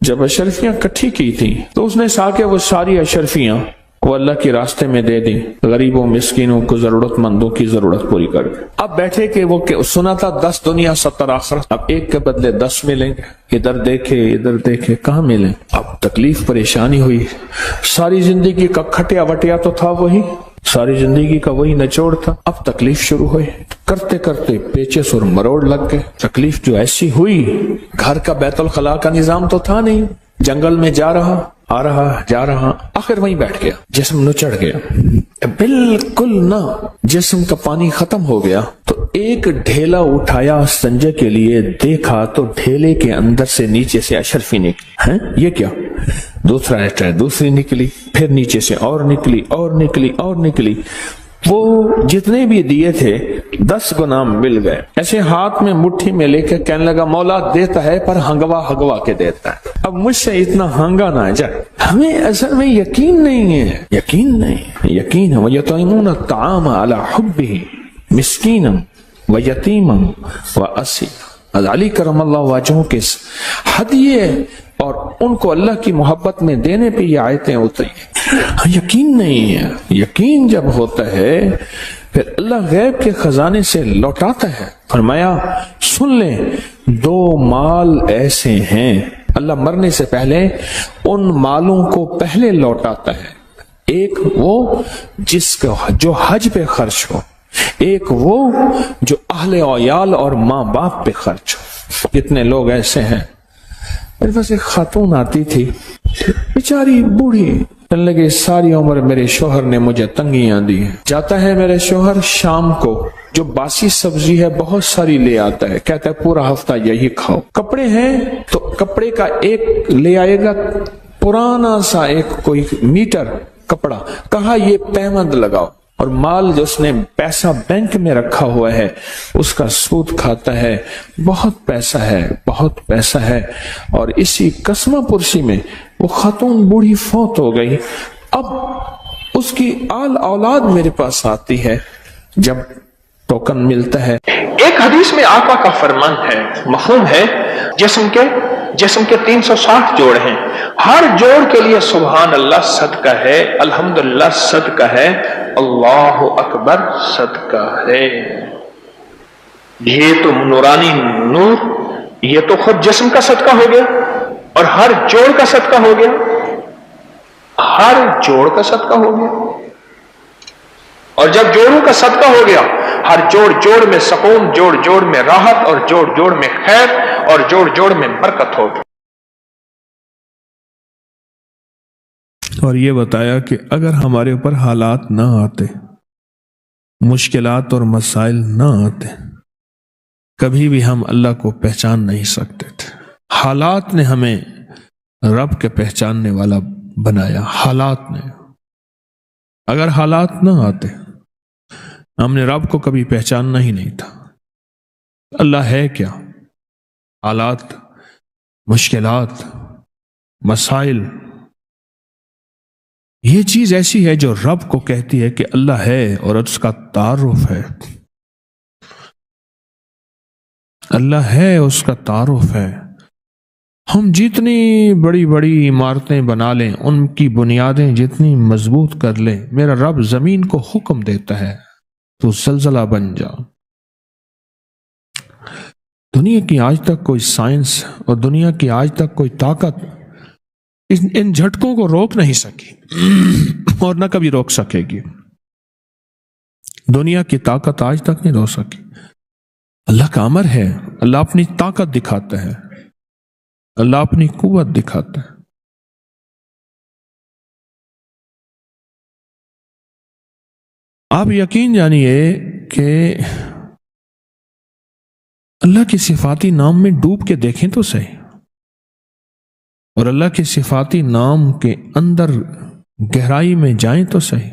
جب اشرفیاں کٹھی کی تھی تو اس نے سا کہ وہ ساری اشرفیاں وہ اللہ کے راستے میں دے دیں، غریبوں مسکینوں کو ضرورت مندوں کی ضرورت پوری کر دیں۔ اب بیٹھے کہ وہ سنا تھا 10 دنیا 70 آخرت، اب ایک کے بدلے 10 ملیں گے، ادھر دیکھے کہاں ملیں۔ اب تکلیف پریشانی ہوئی، ساری زندگی کا کھٹیا وٹیا تو تھا وہی، ساری زندگی کا وہی نچوڑ تھا، اب تکلیف شروع ہوئی، کرتے کرتے پیچس اور مروڑ لگ گئے۔ تکلیف جو ایسی ہوئی، گھر کا بیت الخلاء کا نظام تو تھا نہیں، جنگل میں جا رہا آخر وہیں بیٹھ گیا، جسم نچڑ گیا، بالکل نہ جسم کا پانی ختم ہو گیا تو ایک ڈھیلا اٹھایا استنجے کے لیے، دیکھا تو ڈھیلے کے اندر سے نیچے سے اشرفی نکلی۔ ہیں یہ کیا؟ دوسرا ایسا دوسری نکلی، پھر نیچے سے اور نکلی، وہ جتنے بھی دیے تھے 10 گنا مل گئے۔ ایسے ہاتھ میں مٹھی میں لے کے کہنے لگا مولا دیتا ہے پر ہنگوا کے دیتا ہے، اب مجھ سے اتنا ہنگا نہ جائے۔ ہمیں اصل میں یقین نہیں ہے، یقین ہے وَيُطْعِمُونَ الطَّعَامَ عَلَى حُبِّهِ مِسْكِينًا وَيَتِيمًا وَأَسِيرًا۔ علی کرم اللہ وجہہ کے ہدیے اور ان کو اللہ کی محبت میں دینے پہ یہ آیتیں اتری ہیں۔ یقین نہیں ہے، یقین جب ہوتا ہے پھر اللہ غیب کے خزانے سے لوٹاتا ہے۔ فرمایا سن لیں 2 مال ایسے ہیں، اللہ مرنے سے پہلے ان مالوں کو پہلے لوٹاتا ہے، ایک وہ جو حج پہ خرچ ہو، ایک وہ جو اہل عیال اور ماں باپ پہ خرچ ہو۔ کتنے لوگ ایسے ہیں، میرے پاس ایک خاتون آتی تھی بیچاری بوڑھی، کہنے لگے ساری عمر میرے شوہر نے مجھے تنگیاں دی، جاتا ہے میرے شوہر شام کو جو باسی سبزی ہے بہت ساری لے آتا ہے، کہتا ہے پورا ہفتہ یہی کھاؤ۔ کپڑے ہیں تو کپڑے کا ایک لے آئے گا پرانا سا ایک کوئی میٹر کپڑا، کہا یہ پیمند لگاؤ، اور مال جو اس نے پیسہ بینک میں رکھا ہوا ہے اس کا سود کھاتا ہے، بہت پیسہ ہے۔ اور اسی قسمہ پرسی میں وہ خاتون بوڑھی فوت ہو گئی، اب اس کی آل اولاد میرے پاس آتی ہے جب ٹوکن ملتا ہے۔ ایک حدیث میں آقا کا فرمان ہے، مفہوم ہے جسم کے 360 جوڑ ہیں، ہر جوڑ کے لیے سبحان اللہ صدقہ ہے، الحمدللہ صدقہ ہے، اللہ اکبر صدقہ ہے۔ یہ تو نورانی نور، یہ تو خود جسم کا صدقہ ہو گیا اور ہر جوڑ کا صدقہ ہو گیا، ہر جوڑ کا صدقہ ہو گیا۔ اور جب جوڑوں کا صدقہ ہو گیا، ہر جوڑ میں سکون، جوڑ میں راحت، اور جوڑ میں خیر، اور جوڑ میں برکت ہوگی۔ اور یہ بتایا کہ اگر ہمارے اوپر حالات نہ آتے، مشکلات اور مسائل نہ آتے، کبھی بھی ہم اللہ کو پہچان نہیں سکتے تھے۔ حالات نے ہمیں رب کے پہچاننے والا بنایا، حالات نے۔ اگر حالات نہ آتے ہم نے رب کو کبھی پہچاننا ہی نہیں تھا۔ اللہ ہے کیا؟ حالات، مشکلات، مسائل، یہ چیز ایسی ہے جو رب کو کہتی ہے کہ اللہ ہے اور اس کا تعارف ہے، اللہ ہے، اس کا تعارف ہے۔ ہم جتنی بڑی بڑی عمارتیں بنا لیں، ان کی بنیادیں جتنی مضبوط کر لیں، میرا رب زمین کو حکم دیتا ہے تو زلزلہ بن جا۔ دنیا کی آج تک کوئی سائنس اور دنیا کی آج تک کوئی طاقت ان جھٹکوں کو روک نہیں سکی اور نہ کبھی روک سکے گی۔ دنیا کی طاقت آج تک نہیں روک سکی۔ اللہ کا امر ہے، اللہ اپنی طاقت دکھاتا ہے، اللہ اپنی قوت دکھاتا ہے۔ آپ یقین جانیے کہ اللہ کی صفاتی نام میں ڈوب کے دیکھیں تو صحیح، اور اللہ کے صفاتی نام کے اندر گہرائی میں جائیں تو صحیح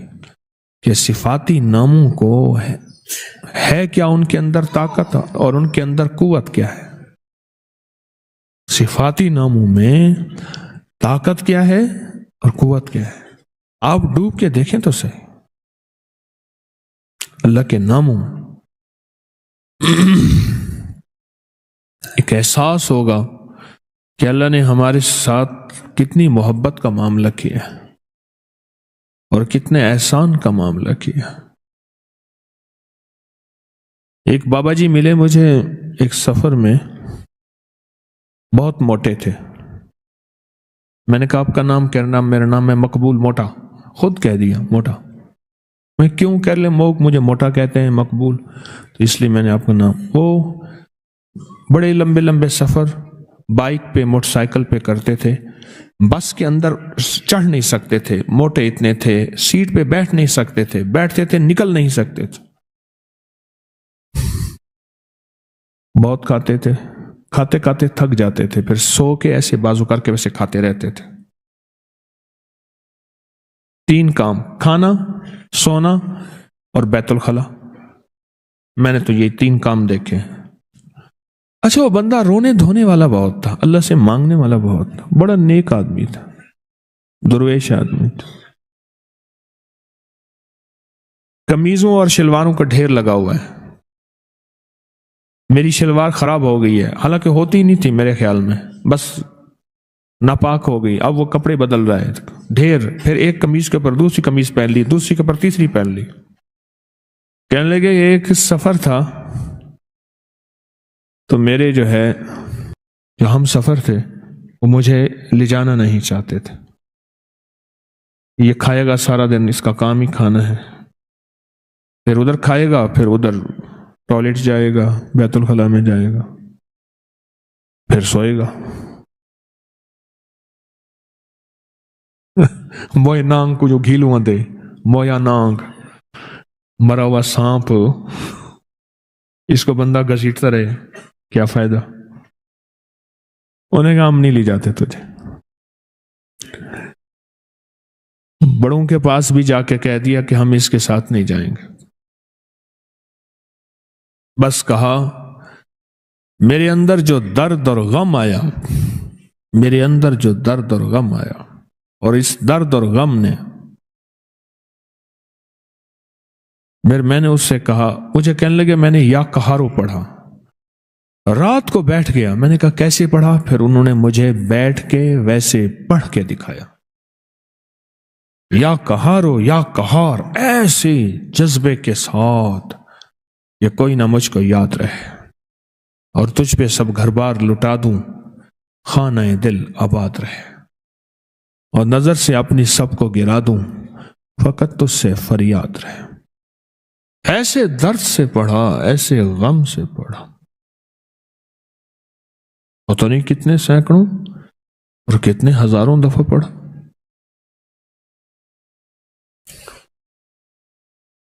کہ صفاتی ناموں کو ہے کیا، ان کے اندر طاقت اور ان کے اندر قوت کیا ہے۔ صفاتی ناموں میں طاقت کیا ہے اور قوت کیا ہے، آپ ڈوب کے دیکھیں تو صحیح۔ اللہ کے ناموں ایک احساس ہوگا کہ اللہ نے ہمارے ساتھ کتنی محبت کا معاملہ کیا اور کتنے احسان کا معاملہ کیا۔ ایک بابا جی ملے مجھے ایک سفر میں، بہت موٹے تھے۔ میں نے کہا آپ کا نام کیا؟ نام میرا نام ہے مقبول موٹا، خود کہہ دیا موٹا۔ میں کیوں کہہ لیں مجھے موٹا کہتے ہیں مقبول؟ تو اس لیے میں نے آپ کا نام، وہ بڑے لمبے لمبے سفر بائک پہ موٹر سائیکل پہ کرتے تھے، بس کے اندر چڑھ نہیں سکتے تھے، موٹے اتنے تھے، سیٹ پہ بیٹھ نہیں سکتے تھے، بیٹھتے تھے نکل نہیں سکتے تھے، بہت کھاتے تھے، کھاتے کھاتے تھک جاتے تھے، پھر سو کے ایسے بازو کر کے ویسے کھاتے رہتے تھے۔ 3 کام، کھانا، سونا اور بیت الخلا۔ میں نے تو یہ 3 کام دیکھے۔ اچھا، وہ بندہ رونے دھونے والا بہت تھا، اللہ سے مانگنے والا بہت تھا، بڑا نیک آدمی تھا، درویش آدمی تھا۔ قمیضوں اور شلواروں کا ڈھیر لگا ہوا ہے۔ میری شلوار خراب ہو گئی ہے، حالانکہ ہوتی نہیں تھی میرے خیال میں، بس ناپاک ہو گئی، اب وہ کپڑے بدل رہا ہے، ڈھیر۔ پھر ایک قمیض کے اوپر دوسری قمیض پہن لی، دوسری کے اوپر تیسری پہن لی۔ کہنے لگے ایک سفر تھا تو میرے جو ہم سفر تھے وہ مجھے لے جانا نہیں چاہتے تھے، یہ کھائے گا سارا دن، اس کا کام ہی کھانا ہے، پھر ادھر کھائے گا، پھر ادھر ٹوائلٹ جائے گا، بیت الخلا میں جائے گا، پھر سوئے گا۔ موئے نانگ کو جو گھیلواں دے، مویا نانگ، مرا ہوا سانپ، اس کو بندہ گھسیٹتا رہے، کیا فائدہ؟ انہیں کہا ہم نہیں لے جاتے تجھے۔ بڑوں کے پاس بھی جا کے کہہ دیا کہ ہم اس کے ساتھ نہیں جائیں گے، بس کہا میرے اندر جو درد اور غم آیا، میرے اندر جو درد اور غم آیا، اور اس درد اور غم نے میں نے اس سے کہا، مجھے کہنے لگے میں نے یا کہارو پڑھا، رات کو بیٹھ گیا، میں نے کہا کیسے پڑھا؟ پھر انہوں نے مجھے بیٹھ کے ویسے پڑھ کے دکھایا، یا کہارو یا کہار، ایسے جذبے کے ساتھ کہ کوئی نہ مجھ کو یاد رہے، اور تجھ پہ سب گھر بار لٹا دوں، خانہ دل آباد رہے، اور نظر سے اپنی سب کو گرا دوں، فقط تجھ سے فریاد رہے۔ ایسے درد سے پڑھا، ایسے غم سے پڑھا، پتہ نہیں کتنے سینکڑوں اور کتنے ہزاروں دفعہ پڑھا،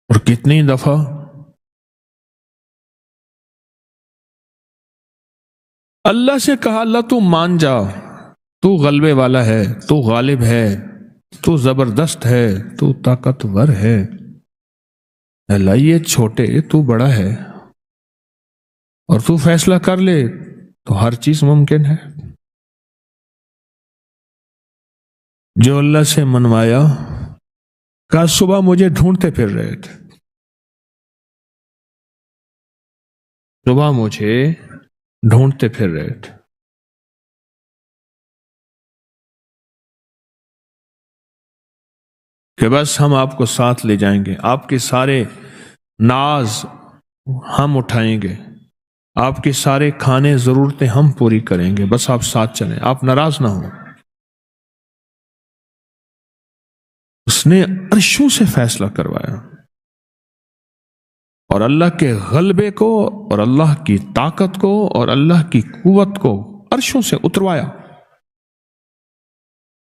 اور کتنی دفعہ اللہ سے کہا، اللہ تو مان جا، تو غلبے والا ہے، تو غالب ہے، تو زبردست ہے، تو طاقتور ہے، اللہ یہ چھوٹے تو بڑا ہے، اور تو فیصلہ کر لے تو ہر چیز ممکن ہے۔ جو اللہ سے منوایا، کہا صبح مجھے ڈھونڈتے پھر رہے تھے، صبح مجھے ڈھونڈتے پھر رہے تھے، کہ بس ہم آپ کو ساتھ لے جائیں گے، آپ کے سارے ناز ہم اٹھائیں گے، آپ کے سارے کھانے ضرورتیں ہم پوری کریں گے، بس آپ ساتھ چلیں، آپ ناراض نہ ہوں۔ اس نے عرشوں سے فیصلہ کروایا، اور اللہ کے غلبے کو اور اللہ کی طاقت کو اور اللہ کی قوت کو عرشوں سے اتروایا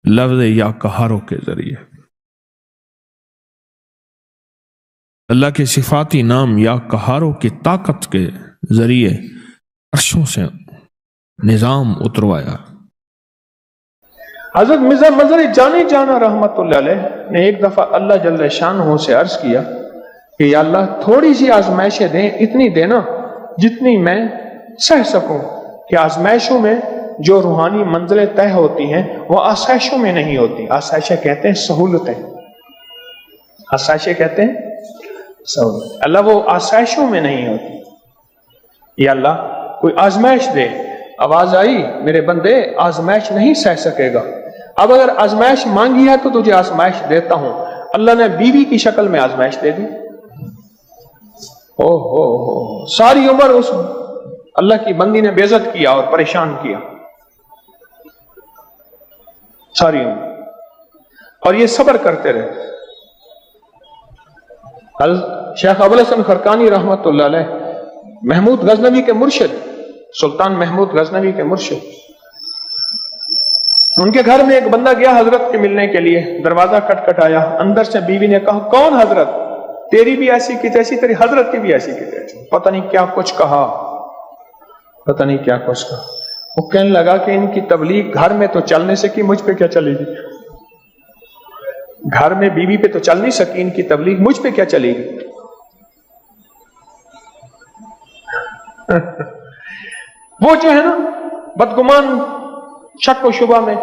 لفظ یا کہاروں کے ذریعے۔ اللہ کے صفاتی نام یا کہاروں کی طاقت کے ذریعے عرشوں سے نظام اتروایا۔ حضرت مرزا مظہر جانی جانا رحمت اللہ علیہ نے ایک دفعہ اللہ جل شانہ سے عرض کیا کہ یا اللہ تھوڑی سی آزمائشیں دیں، اتنی دینا جتنی میں سہ سکوں، کہ آزمائشوں میں جو روحانی منزلیں طے ہوتی ہیں وہ آسائشوں میں نہیں ہوتی۔ آسائشیں کہتے ہیں سہولتیں، آسائشیں کہتے ہیں سہولت، اللہ وہ آسائشوں میں نہیں ہوتی۔ یا اللہ کوئی آزمائش دے آواز آئی میرے بندے آزمائش نہیں سہ سکے گا، اب اگر آزمائش مانگی ہے تو تجھے آزمائش دیتا ہوں۔ اللہ نے بیوی کی شکل میں آزمائش دے دی۔ او ہو ساری عمر اس اللہ کی بندی نے بے عزت کیا اور پریشان کیا ساری عمر، اور یہ صبر کرتے رہے۔ شیخ ابوالحسن خرقانی رحمت اللہ علیہ، محمود غزنوی کے مرشد، سلطان محمود غزنوی کے مرشد، ان کے گھر میں ایک بندہ گیا حضرت کے ملنے کے لیے، دروازہ کٹکھٹایا، اندر سے بیوی نے کہا کون حضرت؟ تیری بھی ایسی کی تیسی، تیری حضرت کی بھی ایسی کی تیسی۔ پتہ نہیں کیا کچھ کہا، پتہ نہیں کیا کچھ کہا۔ وہ کہنے لگا کہ ان کی تبلیغ گھر میں تو چلنے سے کی، مجھ پہ کیا چلے گی؟ گھر میں بیوی پہ تو چل نہیں سکی، ان کی تبلیغ مجھ پہ کیا چلے گی؟ وہ جو ہے نا بدگمان شک و شبہ میں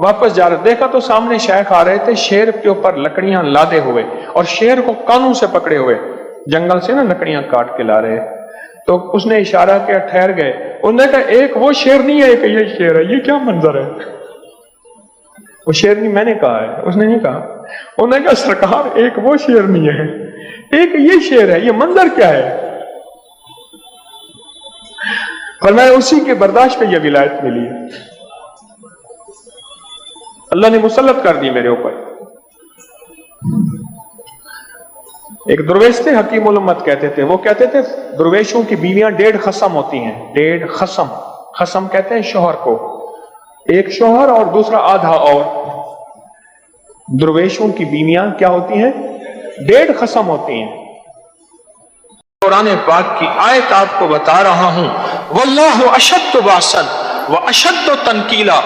واپس جا رہے، دیکھا تو سامنے شیخ آ رہے تھے شیر کے اوپر لکڑیاں لادے ہوئے، اور شیر کو کانوں سے پکڑے ہوئے، جنگل سے نا لکڑیاں کاٹ کے لا رہے۔ تو اس نے اشارہ کیا، ٹھہر گئے۔ انہوں نے کہا ایک وہ شیر نہیں ہے، ایک یہ شیر ہے، یہ کیا منظر ہے؟ وہ شیر نہیں میں نے کہا ہے، اس نے نہیں کہا۔ انہوں نے کہا سرکار ایک وہ شیر نہیں ہے، ایک یہ شیر ہے، یہ منظر کیا ہے؟ فرمایا اسی کے برداشت پہ یہ ولایت ملی ہے، اللہ نے مسلط کر دی میرے اوپر۔ ایک درویش تھے حکیم الامت کہتے تھے، وہ کہتے تھے درویشوں کی بیویاں 1.5 خصم ہوتی ہیں، 1.5 خصم، خصم کہتے ہیں شوہر کو، ایک شوہر اور دوسرا آدھا اور۔ درویشوں کی بیویاں کیا ہوتی ہیں؟ 1.5 خصم ہوتی ہیں۔ قرآن پاک کی آیت آپ کو بتا رہا ہوں، واللہ اشد باسن و اشد تنکیلا،